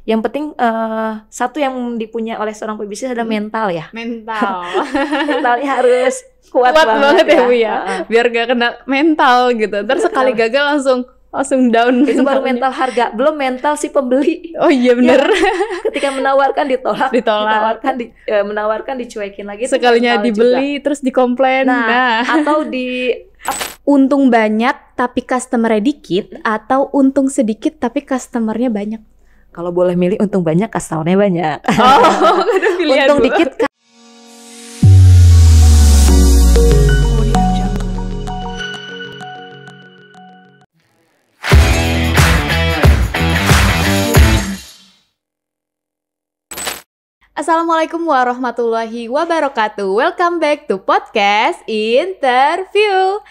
Yang penting satu yang dipunya oleh seorang pebisnis adalah mental ya. Mental. Mentalnya harus kuat banget ya Bu ya. Heeh. Biar gak kena mental gitu. Ntar sekali gagal langsung down. Itu baru mentalnya. mental harga, belum mental si pembeli. Oh iya bener. Ketika menawarkan ditolak. Menawarkan dicuekin lagi. itu Sekalinya mental dibeli juga. terus dikomplain. Nah, atau untung banyak tapi customer-nya dikit, atau untung sedikit tapi customer-nya banyak. kalau boleh milih untung banyak, customer-nya banyak. Oh, ada pilihan Untung Bu. dikit. Assalamualaikum warahmatullahi wabarakatuh. Welcome back to podcast interview.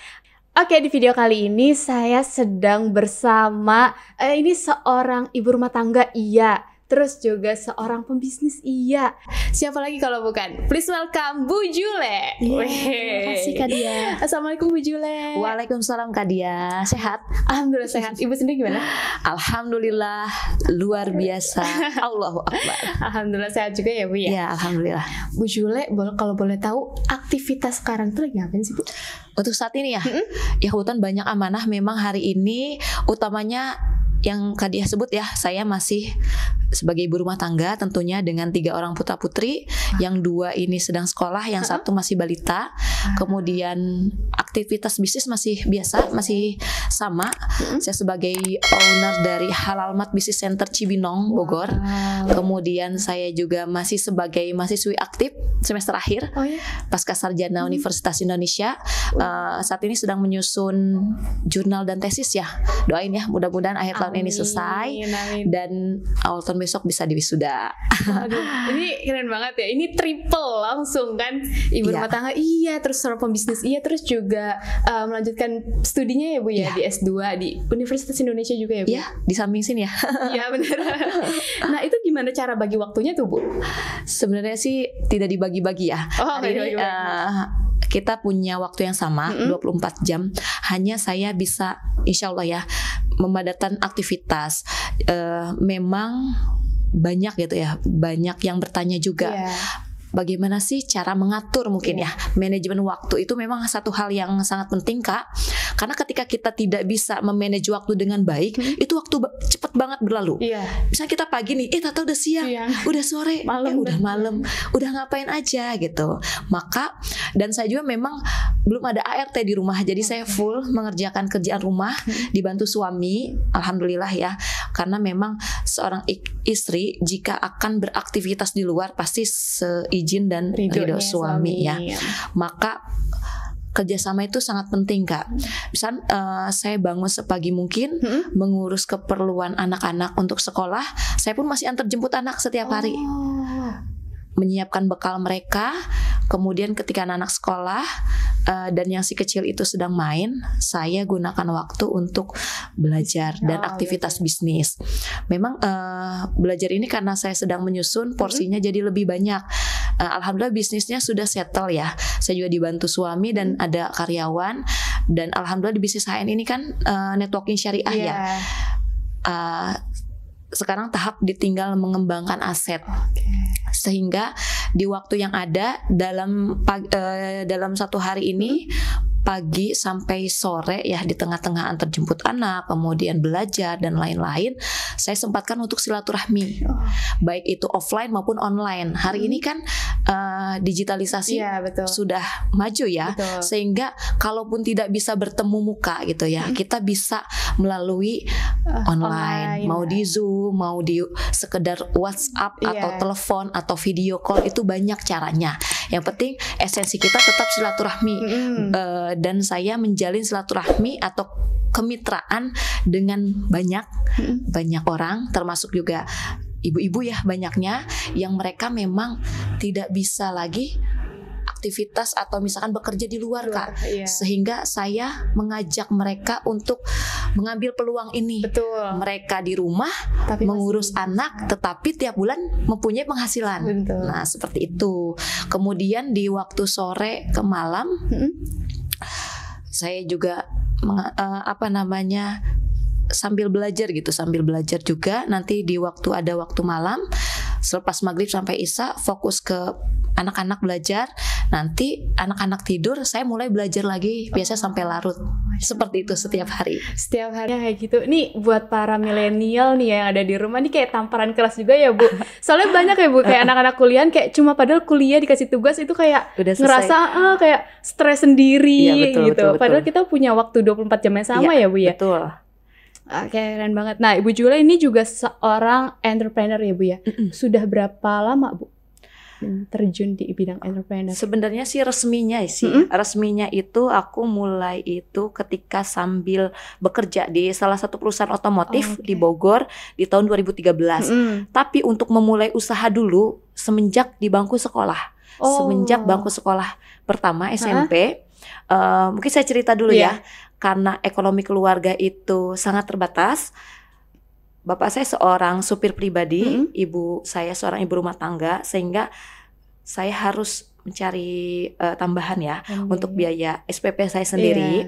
Oke, di video kali ini saya sedang bersama ini seorang ibu rumah tangga, iya. Terus juga seorang pembisnis, iya. Siapa lagi kalau bukan? Please welcome Bu Jule. Terima kasih Kak Dia. Assalamualaikum Bu Jule. Waalaikumsalam Kak Dia. Sehat? Alhamdulillah sehat. Ibu sendiri gimana? Alhamdulillah luar biasa. Allahu Akbar. Alhamdulillah sehat juga ya Bu ya. Ya, alhamdulillah. Bu Jule, kalau boleh tahu aktivitas sekarang tuh lagi ngapain sih Bu? Untuk saat ini ya, ya kebetulan banyak amanah. Memang hari ini utamanya yang Kak Dia sebut ya, saya masih sebagai ibu rumah tangga tentunya dengan 3 orang putra putri, yang 2 ini sedang sekolah, yang 1 masih balita. Kemudian aktivitas bisnis masih biasa, masih sama. Saya sebagai owner dari Halal Mat Business Center Cibinong, Bogor. Kemudian saya juga masih sebagai mahasiswi aktif semester akhir pasca sarjana Universitas Indonesia. Saat ini sedang menyusun jurnal dan tesis ya. Doain ya, mudah-mudahan akhir tahun ini selesai. Amin. Dan awal tahun besok bisa diwisuda. Aduh, ini keren banget ya. Ini triple langsung kan. Ibu rumah tangga iya, terus seorang pembisnis iya, terus juga melanjutkan studinya ya Bu ya, di S2 di Universitas Indonesia juga ya Bu. Iya, di samping sini ya. Iya benar. Nah, itu gimana cara bagi waktunya tuh Bu? Sebenarnya sih tidak dibagi-bagi ya. Hari ini kita punya waktu yang sama, 24 jam. Hanya saya bisa insya Allah ya memadatkan aktivitas. Memang banyak gitu ya, banyak yang bertanya juga. Bagaimana sih cara mengatur mungkin ya manajemen waktu. Itu memang satu hal yang sangat penting Kak. Karena ketika kita tidak bisa memanage waktu dengan baik, itu waktu cepat banget berlalu. Misalnya kita pagi nih, tahu udah siang, udah sore, udah malam, udah ngapain aja gitu. Maka, dan saya juga memang belum ada ART di rumah, jadi saya full mengerjakan kerjaan rumah, dibantu suami, alhamdulillah ya. Karena memang seorang istri jika akan beraktivitas di luar pasti seizin dan ridho suami ya. Maka kerjasama itu sangat penting Kak. Misal saya bangun sepagi mungkin, mengurus keperluan anak-anak untuk sekolah. Saya pun masih antar jemput anak setiap hari, menyiapkan bekal mereka. Kemudian ketika anak-anak sekolah dan yang si kecil itu sedang main, saya gunakan waktu untuk belajar dan aktivitas bisnis. Memang belajar ini karena saya sedang menyusun, porsinya jadi lebih banyak. Alhamdulillah bisnisnya sudah settle ya. Saya juga dibantu suami dan ada karyawan. Dan alhamdulillah di bisnis HN ini kan networking syariah ya. Sekarang tahap ditinggal mengembangkan aset. Sehingga di waktu yang ada dalam satu hari ini, pagi sampai sore ya, di tengah-tengah antar jemput anak, kemudian belajar dan lain-lain, saya sempatkan untuk silaturahmi, baik itu offline maupun online. Hari ini kan digitalisasi sudah maju ya, sehingga kalaupun tidak bisa bertemu muka gitu ya, kita bisa melalui online, mau di Zoom, mau di sekedar WhatsApp atau telepon atau video call, itu banyak caranya. Yang penting esensi kita tetap silaturahmi. Dan saya menjalin silaturahmi atau kemitraan dengan banyak orang, termasuk juga ibu-ibu ya, banyaknya yang mereka memang tidak bisa lagi aktivitas atau misalkan bekerja di luar Kak. Sehingga saya mengajak mereka untuk mengambil peluang ini. Mereka di rumah tapi mengurus anak, tetapi tiap bulan mempunyai penghasilan. Nah seperti itu. Kemudian di waktu sore ke malam, saya juga sambil belajar gitu, sambil belajar juga. Nanti di ada waktu malam, selepas maghrib sampai isya fokus ke anak-anak belajar. Nanti anak-anak tidur, saya mulai belajar lagi, biasa sampai larut. Seperti itu setiap hari. Setiap hari kayak gitu. Nih buat para milenial nih yang ada di rumah nih kayak tamparan keras juga ya Bu. Soalnya banyak ya Bu, kayak anak-anak kuliah kayak cuma padahal kuliah dikasih tugas itu kayak Udah ngerasa kayak stres sendiri Iya, betul, gitu. betul. Padahal kita punya waktu 24 jam yang sama ya Bu ya. Betul. Oke, keren banget. Nah, Ibu Jula ini juga seorang entrepreneur ya Bu ya. Sudah berapa lama Bu terjun di bidang entrepreneur? Sebenarnya sih resminya resminya itu aku mulai itu ketika sambil bekerja di salah satu perusahaan otomotif di Bogor di tahun 2013. Tapi untuk memulai usaha dulu semenjak di bangku sekolah. Semenjak bangku sekolah pertama SMP. Mungkin saya cerita dulu ya. Karena ekonomi keluarga itu sangat terbatas. Bapak saya seorang supir pribadi, ibu saya seorang ibu rumah tangga, sehingga saya harus mencari tambahan ya untuk biaya SPP saya sendiri.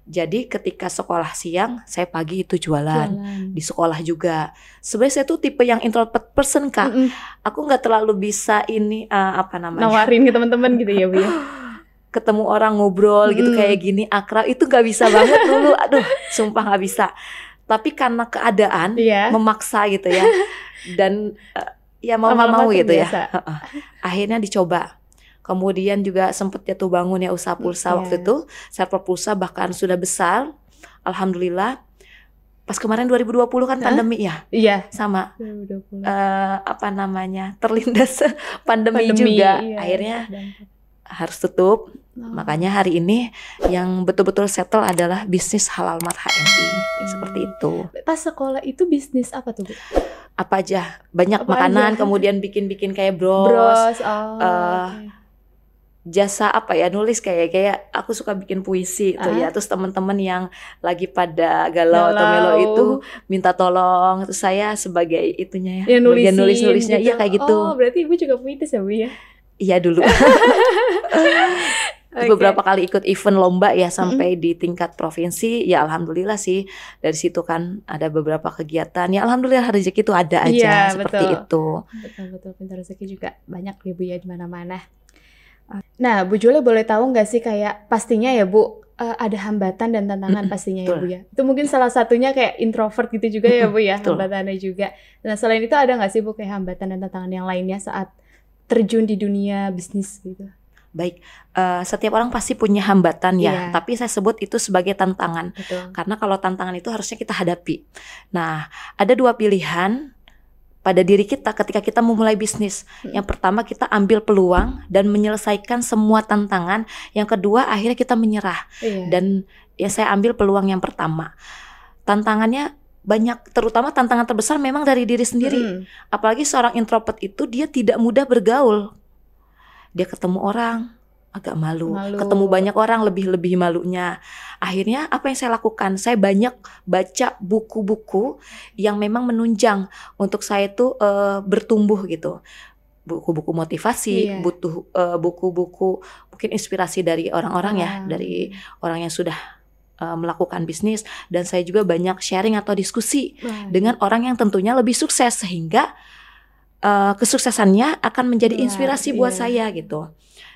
Jadi ketika sekolah siang, saya pagi itu jualan. Di sekolah juga. Sebenarnya saya tuh tipe yang introvert person Kak. Aku nggak terlalu bisa nawarin ke teman-teman gitu ya Bu ya. Ketemu orang ngobrol gitu kayak gini akrab itu nggak bisa banget dulu. Aduh, sumpah nggak bisa. Tapi karena keadaan memaksa gitu ya, dan ya mau nggak mau gitu ya, akhirnya dicoba. Kemudian juga sempat jatuh bangun ya usaha pulsa waktu itu, server pulsa bahkan sudah besar. Alhamdulillah. Pas kemarin 2020 kan pandemi ya, sama 2020. Terlindas pandemi juga, akhirnya harus tutup. Makanya hari ini yang betul-betul settle adalah bisnis Halal Mat HNI. Seperti itu. Pas sekolah itu bisnis apa tuh Bu? Apa aja, banyak makanan, kemudian bikin-bikin kayak bros. Jasa nulis kayak aku suka bikin puisi gitu ya. Terus teman-teman yang lagi pada galau atau melo itu minta tolong. Terus saya sebagai itunya ya, bagian nulis-nulisnya gitu. Iya kayak gitu. Oh, berarti Ibu juga puitis ya Bu ya? Iya dulu. Beberapa kali ikut event lomba ya sampai di tingkat provinsi. Ya alhamdulillah sih dari situ kan ada beberapa kegiatan. Ya alhamdulillah rezeki itu ada aja seperti itu. Betul pintar rezeki juga banyak ya Bu ya di mana-mana. Nah Bu Jula boleh tahu nggak sih kayak pastinya ya Bu ada hambatan dan tantangan pastinya ya Bu ya. Itu mungkin salah satunya kayak introvert gitu juga ya Bu ya, hambatannya juga. Nah selain itu ada nggak sih Bu kayak hambatan dan tantangan yang lainnya saat terjun di dunia bisnis gitu? Baik, setiap orang pasti punya hambatan ya, tapi saya sebut itu sebagai tantangan. Karena kalau tantangan itu harusnya kita hadapi. Nah, ada dua pilihan pada diri kita ketika kita memulai bisnis. Yang pertama kita ambil peluang dan menyelesaikan semua tantangan. Yang kedua akhirnya kita menyerah. Dan ya saya ambil peluang yang pertama. Tantangannya banyak, terutama tantangan terbesar memang dari diri sendiri. Apalagi seorang introvert itu dia tidak mudah bergaul. Dia ketemu orang agak malu. Ketemu banyak orang lebih malunya. Akhirnya apa yang saya lakukan? Saya banyak baca buku-buku yang memang menunjang untuk saya itu bertumbuh gitu. Buku-buku motivasi, butuh buku-buku mungkin inspirasi dari orang-orang ya, dari orang yang sudah melakukan bisnis. Dan saya juga banyak sharing atau diskusi dengan orang yang tentunya lebih sukses, sehingga kesuksesannya akan menjadi inspirasi buat saya gitu.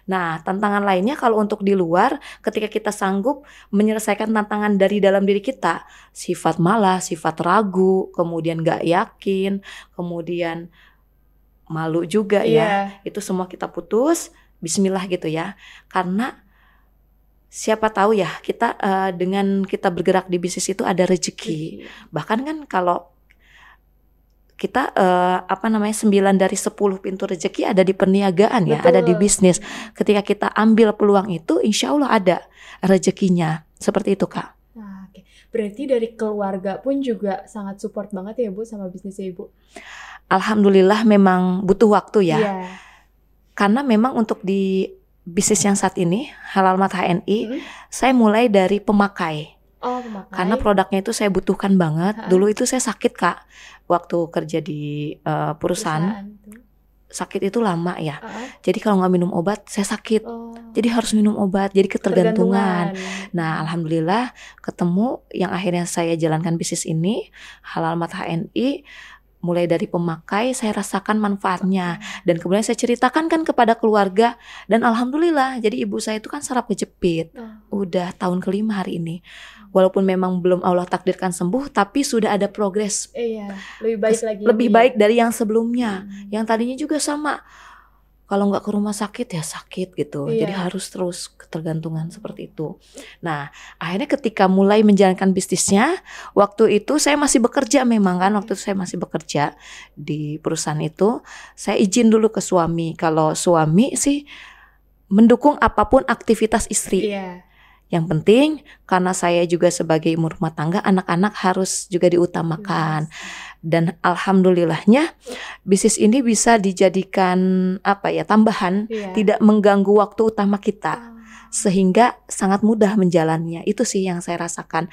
Nah, tantangan lainnya kalau untuk di luar, ketika kita sanggup menyelesaikan tantangan dari dalam diri kita, sifat malas, sifat ragu, kemudian gak yakin, kemudian malu juga ya, itu semua kita putus, bismillah gitu ya. Karena siapa tahu ya, kita dengan kita bergerak di bisnis itu ada rezeki. Bahkan kan kalau kita 9 dari 10 pintu rezeki ada di perniagaan ya, ada di bisnis. Ketika kita ambil peluang itu, insya Allah ada rezekinya. Seperti itu Kak. Oke. Berarti dari keluarga pun juga sangat support banget ya Bu sama bisnisnya Ibu? Alhamdulillah memang butuh waktu ya. Karena memang untuk di bisnis yang saat ini, Halal Mat HNI, saya mulai dari pemakai. Pemakai. Karena produknya itu saya butuhkan banget. Dulu itu saya sakit Kak, waktu kerja di perusahaan. sakit itu lama ya. Jadi kalau nggak minum obat saya sakit. Jadi harus minum obat. Jadi ketergantungan. Nah, alhamdulillah ketemu yang akhirnya saya jalankan bisnis ini, Halal Mat HNI. Mulai dari pemakai saya rasakan manfaatnya, dan kemudian saya ceritakan kan kepada keluarga, dan alhamdulillah jadi ibu saya itu kan saraf kejepit. Udah tahun kelima hari ini. Walaupun memang belum Allah takdirkan sembuh, tapi sudah ada progres. Iya, lebih baik lagi. Lebih baik dari yang sebelumnya. Yang tadinya juga sama. Kalau nggak ke rumah sakit ya sakit gitu. Jadi harus terus ketergantungan seperti itu. Nah, akhirnya ketika mulai menjalankan bisnisnya, waktu itu saya masih bekerja memang kan. Waktu itu saya masih bekerja di perusahaan itu. Saya izin dulu ke suami. Kalau suami sih mendukung apapun aktivitas istri. Yang penting karena saya juga sebagai ibu rumah tangga, anak-anak harus juga diutamakan. Dan alhamdulillahnya bisnis ini bisa dijadikan tambahan, tidak mengganggu waktu utama kita. Sehingga sangat mudah menjalannya. Itu sih yang saya rasakan.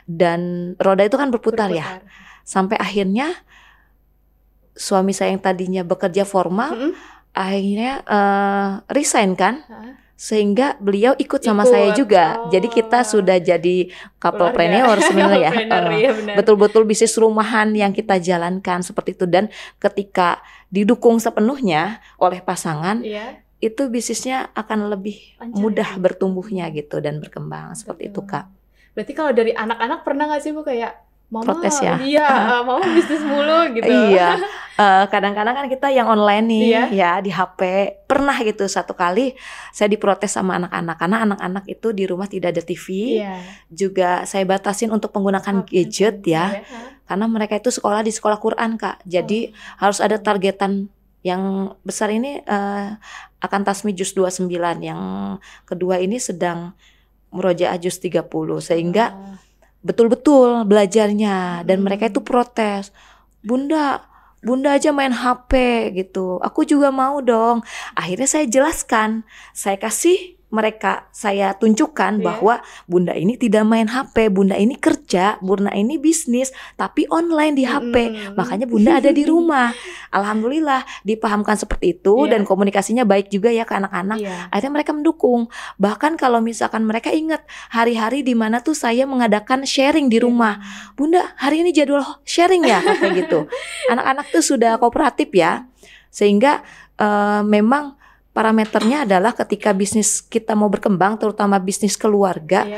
Dan roda itu kan berputar ya. Sampai akhirnya suami saya yang tadinya bekerja formal akhirnya resign kan. Sehingga beliau ikut sama saya juga. Jadi kita sudah jadi couplepreneur sebenarnya ya. Betul-betul bisnis rumahan yang kita jalankan seperti itu. Dan ketika didukung sepenuhnya oleh pasangan, itu bisnisnya akan lebih mudah bertumbuhnya gitu dan berkembang. Seperti itu Kak. Berarti kalau dari anak-anak pernah gak sih Bu kayak Mama, protes ya? Iya, Mama bisnis mulu gitu. Iya, kadang-kadang kan kita yang online nih ya di HP. Pernah gitu satu kali saya diprotes sama anak-anak karena anak-anak itu di rumah tidak ada TV. Juga saya batasin untuk menggunakan gadget ya. Karena mereka itu sekolah di sekolah Quran Kak. Jadi harus ada targetan yang besar ini akan tasmi juz 29. Yang kedua ini sedang murojaah juz 30. Sehingga betul-betul belajarnya, dan mereka itu protes, Bunda aja main HP gitu, aku juga mau dong. Akhirnya saya jelaskan, saya kasih mereka, saya tunjukkan bahwa Bunda ini tidak main HP, Bunda ini kerja, Bunda ini bisnis, tapi online di HP. Makanya Bunda ada di rumah. Alhamdulillah dipahamkan seperti itu dan komunikasinya baik juga ya ke anak-anak. Akhirnya mereka mendukung. Bahkan kalau misalkan mereka ingat hari-hari di mana tuh saya mengadakan sharing di rumah. Bunda, hari ini jadwal sharing ya, kayak gitu. Anak-anak tuh sudah kooperatif ya. Sehingga memang parameternya adalah ketika bisnis kita mau berkembang, terutama bisnis keluarga,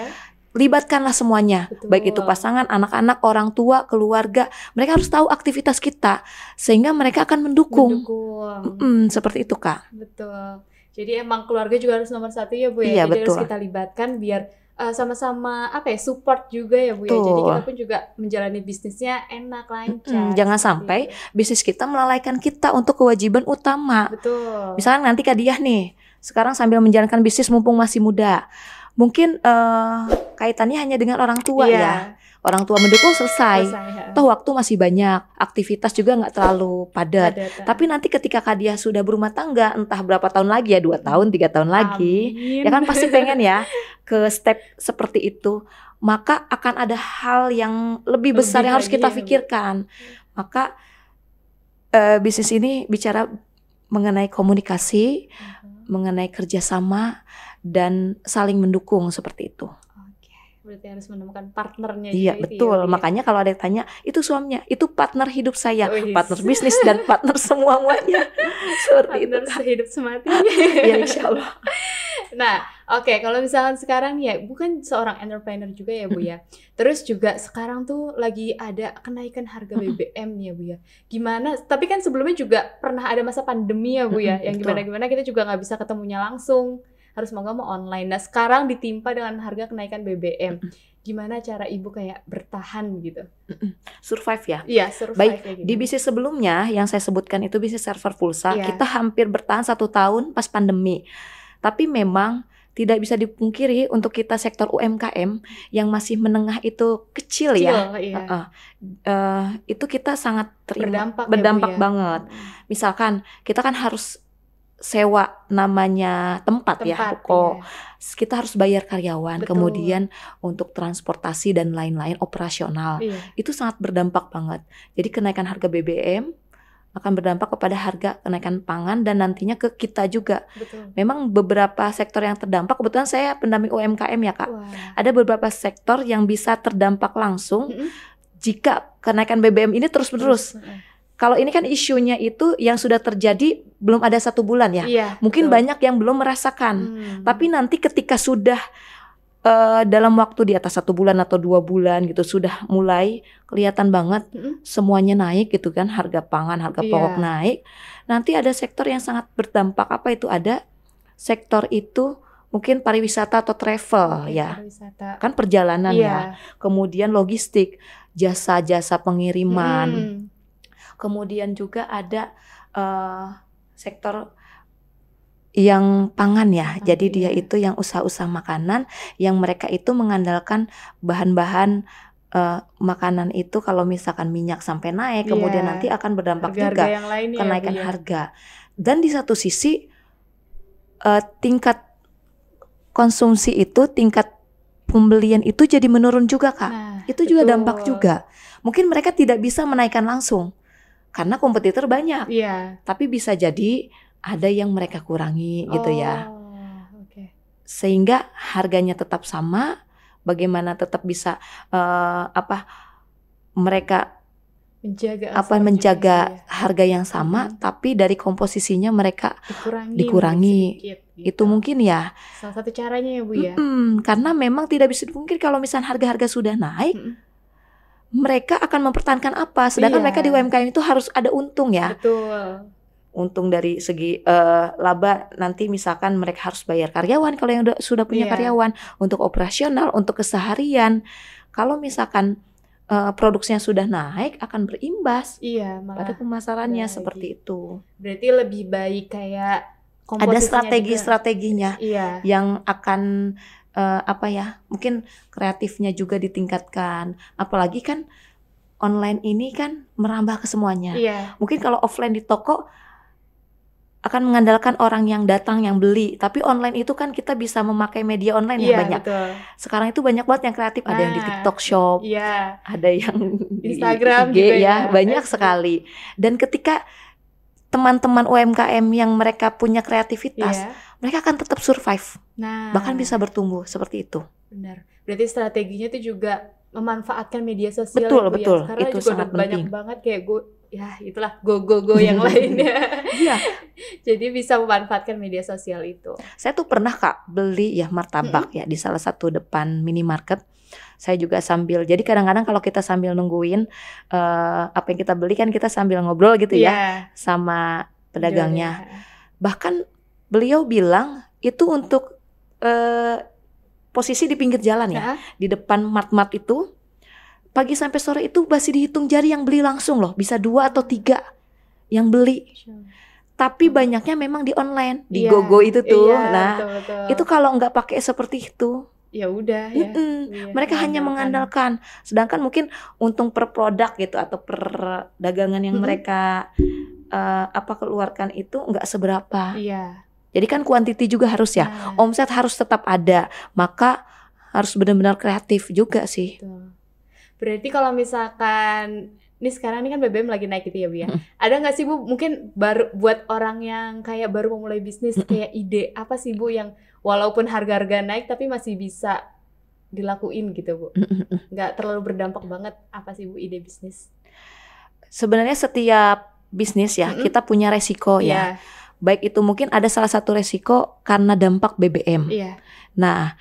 libatkanlah semuanya. Baik itu pasangan, anak-anak, orang tua, keluarga. Mereka harus tahu aktivitas kita, sehingga mereka akan mendukung. Seperti itu Kak. Betul. Jadi emang keluarga juga harus nomor satu ya Bu ya. Iya, jadi betul. harus kita libatkan biar sama-sama support juga ya Bu ya. Jadi kita pun juga menjalani bisnisnya enak, lancar. Jangan sampai bisnis kita melalaikan kita untuk kewajiban utama. Betul. Misalkan nanti Kak Diah nih, sekarang sambil menjalankan bisnis mumpung masih muda, mungkin kaitannya hanya dengan orang tua ya. Orang tua mendukung selesai. Toh waktu masih banyak, aktivitas juga nggak terlalu padat. Tapi nanti ketika Kak Diah sudah berumah tangga, entah berapa tahun lagi ya, 2 tahun, 3 tahun lagi, ya kan pasti pengen ya ke step seperti itu. Maka akan ada hal yang lebih besar yang harus kita pikirkan. Maka bisnis ini bicara mengenai komunikasi, mengenai kerjasama, dan saling mendukung seperti itu. Berarti harus menemukan partnernya. Iya betul, makanya kalau ada yang tanya, itu suaminya, itu partner hidup saya, partner bisnis dan partner semuanya. Seperti partner itu. Sehidup semati. Ya insya Allah. Nah, kalau misalkan sekarang ya, bukan seorang entrepreneur juga ya Bu ya. Terus juga sekarang tuh lagi ada kenaikan harga BBM nih ya Bu ya. Gimana? Tapi kan sebelumnya juga pernah ada masa pandemi ya Bu ya, yang gimana-gimana kita juga nggak bisa ketemunya langsung. Harus mau nggak mau online. Nah sekarang ditimpa dengan harga kenaikan BBM. Gimana cara Ibu kayak bertahan gitu? Survive ya? Iya, survive. Baik, di bisnis sebelumnya yang saya sebutkan itu bisnis server pulsa, kita hampir bertahan 1 tahun pas pandemi. Tapi memang tidak bisa dipungkiri untuk kita sektor UMKM yang masih menengah itu kecil ya. Itu kita sangat berdampak banget. Misalkan kita kan harus sewa namanya tempat ya, toko. Kita harus bayar karyawan, kemudian untuk transportasi dan lain-lain operasional. Itu sangat berdampak banget. Jadi kenaikan harga BBM akan berdampak kepada harga kenaikan pangan dan nantinya ke kita juga. Betul. Memang beberapa sektor yang terdampak, kebetulan saya pendamping UMKM ya Kak. Wah. Ada beberapa sektor yang bisa terdampak langsung jika kenaikan BBM ini terus-menerus. Kalau ini kan isunya itu yang sudah terjadi belum ada 1 bulan ya. Iya, mungkin betul. banyak yang belum merasakan. Tapi nanti ketika sudah dalam waktu di atas 1 bulan atau 2 bulan gitu sudah mulai kelihatan banget semuanya naik gitu kan, harga pangan, harga pokok naik. Nanti ada sektor yang sangat berdampak. Apa itu? Ada sektor itu mungkin pariwisata atau travel ya. Pariwisata. Kan perjalanan ya. Kemudian logistik, jasa-jasa pengiriman. Kemudian juga ada sektor yang pangan ya. Jadi dia itu yang usaha-usaha makanan yang mereka itu mengandalkan bahan-bahan makanan itu kalau misalkan minyak sampai naik kemudian nanti akan berdampak juga yang lainnya, kenaikan harga. Dan di satu sisi tingkat konsumsi itu, tingkat pembelian itu jadi menurun juga Kak. Itu juga dampak juga. Mungkin mereka tidak bisa menaikkan langsung karena kompetitor banyak. Tapi bisa jadi ada yang mereka kurangi gitu ya. Sehingga harganya tetap sama, bagaimana tetap bisa mereka menjaga harga yang sama, tapi dari komposisinya mereka dikurangi. Itu mungkin ya salah satu caranya ya Bu ya. Karena memang tidak bisa mungkin kalau misalnya harga-harga sudah naik, mereka akan mempertahankan apa? Sedangkan mereka di UMKM itu harus ada untung ya. Betul. Untung dari segi laba, nanti misalkan mereka harus bayar karyawan kalau yang sudah punya karyawan, untuk operasional, untuk keseharian. Kalau misalkan produksinya sudah naik akan berimbas pada pemasarannya seperti itu. Berarti lebih baik kayak ada strategi-strateginya yang akan mungkin kreatifnya juga ditingkatkan. Apalagi kan online ini kan merambah ke semuanya. Mungkin kalau offline di toko akan mengandalkan orang yang datang yang beli, tapi online itu kan kita bisa memakai media online yang banyak. Betul. Sekarang itu banyak banget yang kreatif, ada yang di TikTok Shop, ada yang Instagram di IG juga ya, banyak sekali. Dan ketika teman-teman UMKM yang mereka punya kreativitas, mereka akan tetap survive, bahkan bisa bertumbuh seperti itu. Benar. Berarti strateginya itu juga memanfaatkan media sosial. Betul. Karena itu juga sangat banyak penting. banget kayak itulah go yang lainnya. Jadi bisa memanfaatkan media sosial itu. Saya tuh pernah Kak beli ya martabak ya di salah satu depan minimarket. Saya juga sambil, jadi kadang-kadang kalau kita sambil nungguin apa yang kita beli kan kita sambil ngobrol gitu ya sama pedagangnya. Bahkan beliau bilang itu untuk posisi di pinggir jalan ya, di depan mart-mart itu. Pagi sampai sore itu masih dihitung jari yang beli langsung loh, bisa 2 atau 3 yang beli. Tapi banyaknya memang di online, di GoGo itu tuh. Betul. Itu kalau nggak pakai seperti itu, ya udah ya. Mereka hanya mengandalkan. Sedangkan mungkin untung per produk gitu atau per dagangan yang mereka keluarkan itu nggak seberapa. Jadi kan kuantiti juga harus ya. Omset harus tetap ada. Maka harus benar-benar kreatif juga sih. Betul. Berarti kalau misalkan ini sekarang ini kan BBM lagi naik gitu ya Bu ya. Ada nggak sih Bu mungkin baru buat orang yang kayak baru memulai bisnis, kayak ide apa sih Bu yang walaupun harga-harga naik tapi masih bisa dilakuin gitu Bu? Nggak terlalu berdampak banget, apa sih Bu ide bisnis? Sebenarnya setiap bisnis ya kita punya resiko ya. Baik itu mungkin ada salah satu resiko karena dampak BBM. Nah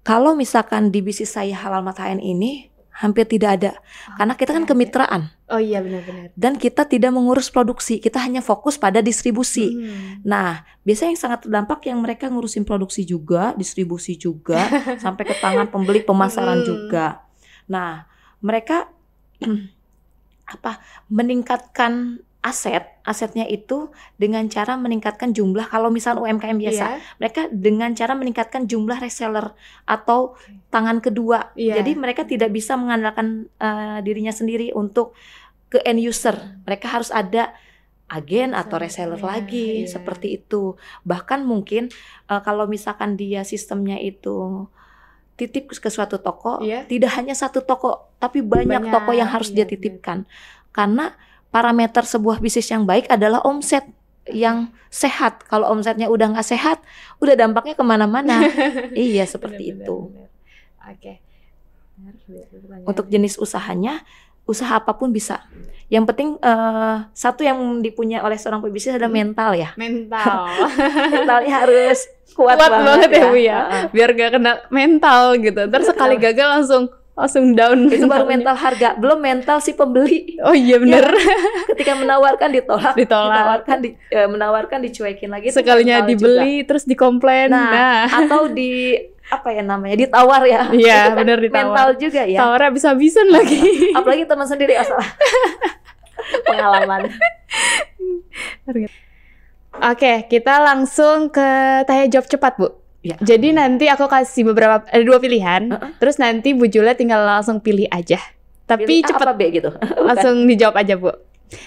kalau misalkan di bisnis saya Halal Mathaen ini hampir tidak ada, karena kita kan kemitraan. Oh iya benar-benar. Dan kita tidak mengurus produksi, kita hanya fokus pada distribusi. Nah, biasanya yang sangat terdampak yang mereka ngurusin produksi juga, distribusi juga, sampai ke tangan pembeli, pemasaran juga. Nah, mereka meningkatkan asetnya itu dengan cara meningkatkan jumlah, kalau misal UMKM biasa, mereka dengan cara meningkatkan jumlah reseller atau tangan kedua. Jadi mereka tidak bisa mengandalkan dirinya sendiri untuk ke end user. Mereka harus ada agen atau reseller lagi, seperti itu. Bahkan mungkin kalau misalkan dia sistemnya itu titip ke suatu toko, tidak hanya satu toko, tapi banyak toko yang harus dia titipkan. Karena parameter sebuah bisnis yang baik adalah omset yang sehat. Kalau omsetnya udah nggak sehat, udah dampaknya kemana-mana. Iya, seperti itu. Oke. Untuk jenis usahanya, usaha apapun bisa. Yang penting satu yang dipunya oleh seorang pebisnis adalah mental ya. Mental. Mentalnya harus kuat banget ya Bu ya. Biar gak kena mental gitu. Ntar sekali gagal langsung down. Itu baru mental harga, belum mental si pembeli. Oh iya benar. Ya, ketika menawarkan ditolak. Menawarkan dicuekin lagi. Sekalinya dibeli juga. Terus dikomplain. Nah, atau ditawar ya. Iya, benar ditawar. Mental juga ya. Tawarnya habis-habisan lagi. Apalagi teman sendiri salah. Pengalaman. Oke, kita langsung ke tanya jawab cepat, Bu. Ya. Jadi nanti aku kasih ada 2 pilihan, terus nanti Bu Julia tinggal langsung pilih aja. Tapi pilih cepet A apa B gitu. Langsung dijawab aja, Bu.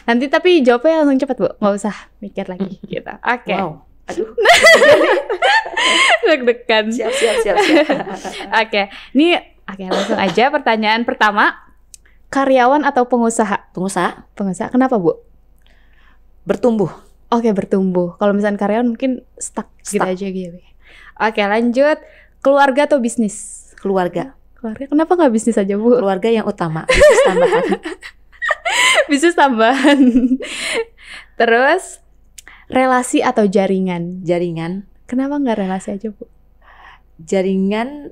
Nanti tapi jawabnya langsung cepet, Bu. Nggak usah mikir lagi gitu. Oke. Wow. Aduh. Deg-degan. Siap. Oke. Langsung aja pertanyaan pertama. Karyawan atau pengusaha? Pengusaha. Kenapa, Bu? Bertumbuh. Oke, bertumbuh. Kalau misalnya karyawan mungkin stuck gitu aja gitu. Oke, lanjut. Keluarga atau bisnis? Keluarga. Kenapa nggak bisnis aja, Bu? Keluarga yang utama. Bisnis tambahan. Bisnis tambahan. Terus, relasi atau jaringan? Jaringan. Kenapa nggak relasi aja, Bu? Jaringan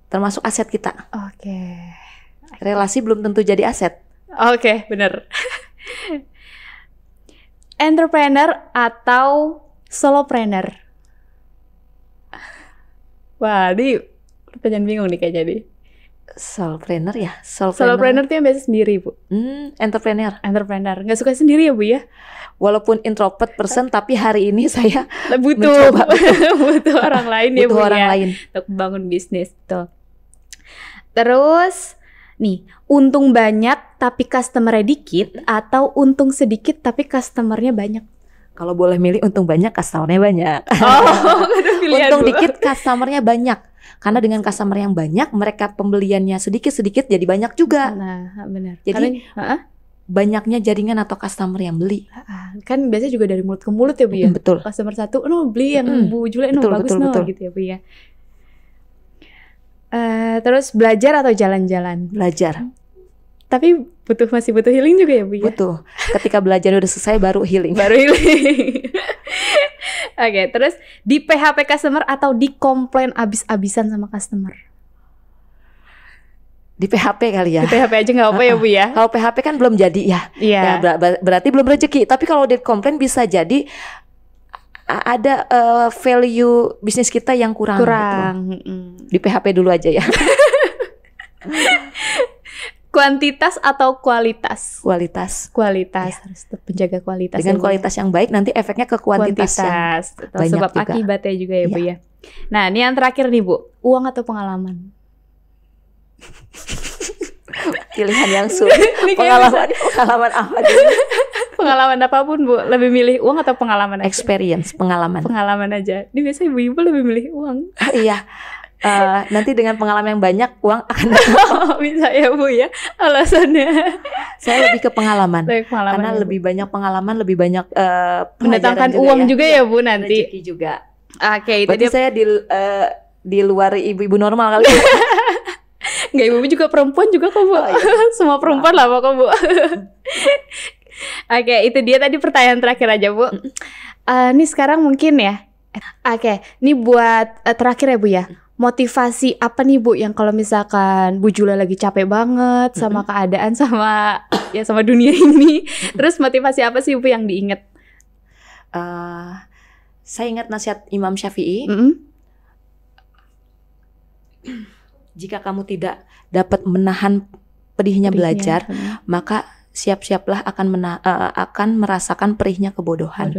termasuk aset kita. Oke. Relasi belum tentu jadi aset. Oke, bener. Entrepreneur atau solopreneur? Wah, ini pertanyaan bingung nih kayaknya nih. Solopreneur ya? Solopreneur tuh yang biasa sendiri, Bu. Entrepreneur. Nggak suka sendiri ya, Bu ya? Walaupun introvert person, tapi hari ini saya butuh orang lain ya, Bu, orang ya, lain untuk bangun bisnis tuh. Terus nih, untung banyak tapi customer-nya dikit atau untung sedikit tapi customer-nya banyak? Kalau boleh milih untung banyak, customer-nya banyak. Untung dikit, customer-nya banyak. Karena dengan customer yang banyak, mereka pembeliannya sedikit-sedikit jadi banyak juga. Nah, benar. Jadi banyaknya jaringan atau customer yang beli. Kan biasanya juga dari mulut ke mulut ya, Bu ya. Betul. Customer satu, beli yang Bu Julia, bagus betul. Gitu ya, Bu ya. Terus belajar atau jalan-jalan? Belajar. Tapi masih butuh healing juga ya, Bu ya? Butuh. Ketika belajar udah selesai baru healing. Oke, terus di PHP customer atau di komplain abis-abisan sama customer? Di PHP kali ya. Di PHP aja nggak apa ya, Bu ya? Kalau PHP kan belum jadi ya. Iya. Ya, berarti belum rezeki. Tapi kalau di komplain bisa jadi ada value bisnis kita yang kurang. Gitu. Di PHP dulu aja ya. Kuantitas atau kualitas? Kualitas. Ya, harus tetap menjaga kualitas. Dengan kualitas yang baik nanti efeknya ke kuantitas yang banyak sebab juga. Akibatnya juga ya, Bu ya. Nah, ini yang terakhir nih, Bu. Uang atau pengalaman? Pilihan yang sulit. Pengalaman apa dulu? Pengalaman apapun, Bu. Lebih milih uang atau pengalaman aja? Experience, pengalaman. Pengalaman aja. Ini biasanya ibu-ibu lebih milih uang. Iya. Nanti dengan pengalaman yang banyak, uang akan bisa ya, Bu ya, alasannya. Saya lebih ke pengalaman. Karena ya, lebih banyak pengalaman, lebih banyak mendatangkan uang juga ya, Bu, nanti. Rezeki juga. Oke, itu berarti dia. Saya di luar ibu-ibu normal kali. Nggak, ibu juga perempuan juga kok, Bu. Semua perempuan lah pokoknya, Bu. Oke, itu dia tadi pertanyaan terakhir aja, Bu. Ini sekarang mungkin ya. Oke, ini buat terakhir ya, Bu ya. Motivasi apa nih, Bu, yang kalau misalkan Bu Julia lagi capek banget sama keadaan sama dunia ini, terus motivasi apa sih, Bu, yang diinget? Saya ingat nasihat Imam Syafi'i. Jika kamu tidak dapat menahan pedihnya belajar, maka siap-siaplah akan merasakan perihnya kebodohan.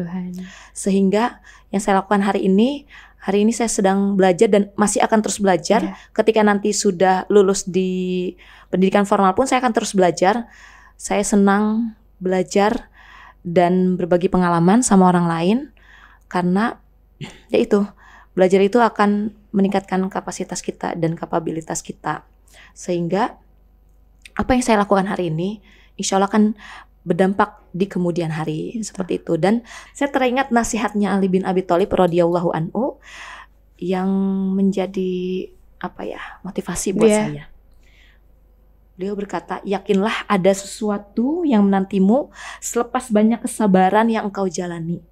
Sehingga yang saya lakukan hari ini saya sedang belajar dan masih akan terus belajar. Ketika nanti sudah lulus di pendidikan formal pun saya akan terus belajar. Saya senang belajar dan berbagi pengalaman sama orang lain, karena ya itu, belajar itu akan meningkatkan kapasitas kita dan kapabilitas kita. Sehingga apa yang saya lakukan hari ini insya Allah kan berdampak di kemudian hari. Seperti itu. Dan saya teringat nasihatnya Ali bin Abi Thalib radhiyallahu anhu yang menjadi motivasi buat saya. Beliau berkata, yakinlah ada sesuatu yang menantimu selepas banyak kesabaran yang engkau jalani,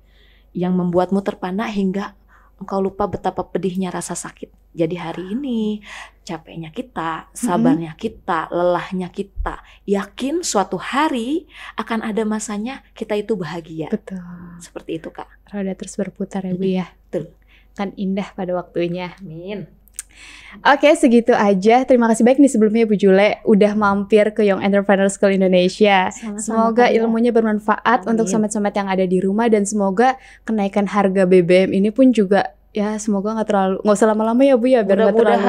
yang membuatmu terpana hingga engkau lupa betapa pedihnya rasa sakit. Jadi hari ini capeknya kita, sabarnya kita, lelahnya kita, yakin suatu hari akan ada masanya kita itu bahagia. Betul. Seperti itu, Kak. Roda terus berputar ya Bu ya. Betul. Kan indah pada waktunya. Amin. Oke, segitu aja. Terima kasih baik nih sebelumnya Bu Jule udah mampir ke Young Entrepreneur School Indonesia. Semoga ilmunya bermanfaat untuk sobat-sobat yang ada di rumah, dan semoga kenaikan harga BBM ini pun juga ya semoga nggak usah lama-lama ya Bu ya, biar nggak terlalu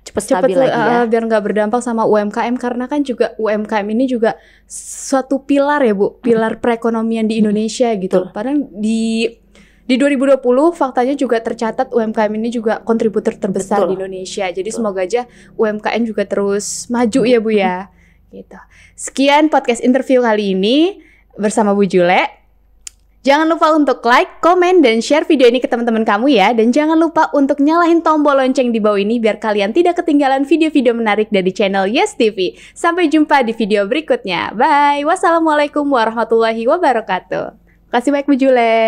cepet stabil lagi ya. Biar nggak berdampak sama UMKM, karena kan juga UMKM ini juga suatu pilar ya Bu, pilar perekonomian di Indonesia gitu. Padahal di 2020 faktanya juga tercatat UMKM ini juga kontributor terbesar di Indonesia. Jadi semoga aja UMKM juga terus maju ya Bu ya. Gitu. Sekian podcast interview kali ini bersama Bu Jule. Jangan lupa untuk like, komen, dan share video ini ke teman-teman kamu ya. Dan jangan lupa untuk nyalain tombol lonceng di bawah ini biar kalian tidak ketinggalan video-video menarik dari channel Yes TV. Sampai jumpa di video berikutnya. Bye. Wassalamualaikum warahmatullahi wabarakatuh. Terima kasih banyak Bu Jule.